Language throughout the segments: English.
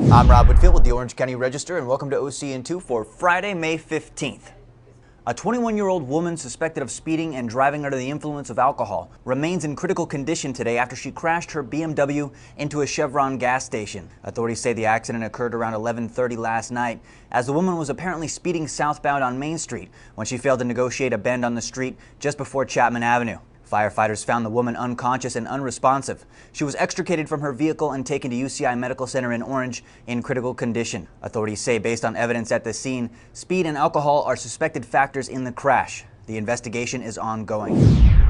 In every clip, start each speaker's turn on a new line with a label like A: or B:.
A: I'm Rob Whitfield with the Orange County Register, and welcome to OCN2 for Friday, May 15th. A 21-year-old woman suspected of speeding and driving under the influence of alcohol remains in critical condition today after she crashed her BMW into a Chevron gas station. Authorities say the accident occurred around 11:30 last night as the woman was apparently speeding southbound on Main Street when she failed to negotiate a bend on the street just before Chapman Avenue. Firefighters found the woman unconscious and unresponsive. She was extricated from her vehicle and taken to UCI Medical Center in Orange in critical condition. Authorities say based on evidence at the scene, speed and alcohol are suspected factors in the crash. The investigation is ongoing.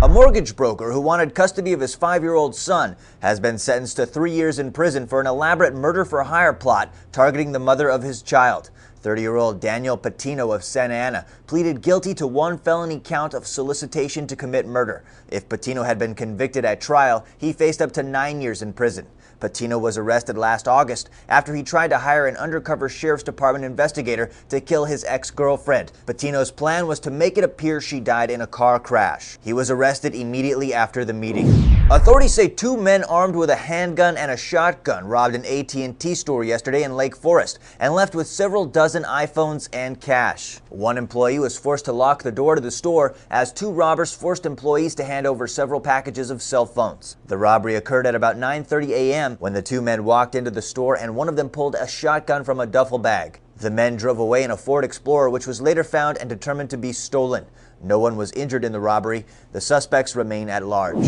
A: A mortgage broker who wanted custody of his 5-year-old son has been sentenced to 3 years in prison for an elaborate murder-for-hire plot targeting the mother of his child. 30-year-old Daniel Patino of Santa Ana pleaded guilty to 1 felony count of solicitation to commit murder. If Patino had been convicted at trial, he faced up to 9 years in prison. Patino was arrested last August after he tried to hire an undercover sheriff's department investigator to kill his ex-girlfriend. Patino's plan was to make it appear she died in a car crash. He was arrested immediately after the meeting. Authorities say 2 men armed with a handgun and a shotgun robbed an AT&T store yesterday in Lake Forest and left with several dozen iPhones and cash. One employee was forced to lock the door to the store as 2 robbers forced employees to hand over several packages of cell phones. The robbery occurred at about 9:30 a.m. when the 2 men walked into the store and one of them pulled a shotgun from a duffel bag. The men drove away in a Ford Explorer, which was later found and determined to be stolen. No one was injured in the robbery. The suspects remain at large.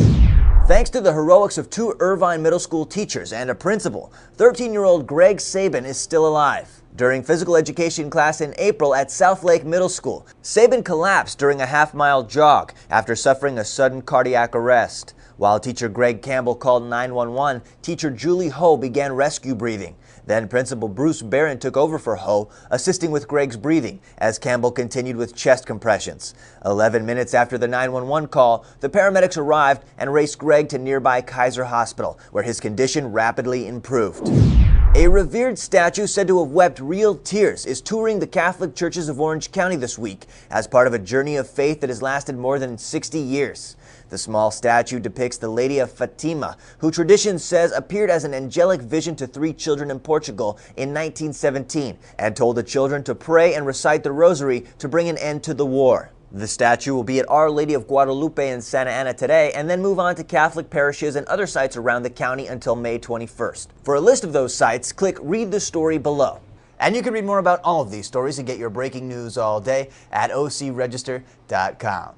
A: Thanks to the heroics of 2 Irvine middle school teachers and a principal, 13-year-old Greg Sabin is still alive. During physical education class in April at South Lake Middle School, Sabin collapsed during a half-mile jog after suffering a sudden cardiac arrest. While teacher Greg Campbell called 911, teacher Julie Ho began rescue breathing. Then Principal Bruce Barron took over for Ho, assisting with Greg's breathing as Campbell continued with chest compressions. 11 minutes after the 911 call, the paramedics arrived and raced Greg to nearby Kaiser Hospital, where his condition rapidly improved. A revered statue said to have wept real tears is touring the Catholic churches of Orange County this week as part of a journey of faith that has lasted more than 60 years. The small statue depicts the Lady of Fatima, who tradition says appeared as an angelic vision to 3 children in Portugal in 1917 and told the children to pray and recite the rosary to bring an end to the war. The statue will be at Our Lady of Guadalupe in Santa Ana today and then move on to Catholic parishes and other sites around the county until May 21st. For a list of those sites, click Read the Story below. And you can read more about all of these stories and get your breaking news all day at ocregister.com.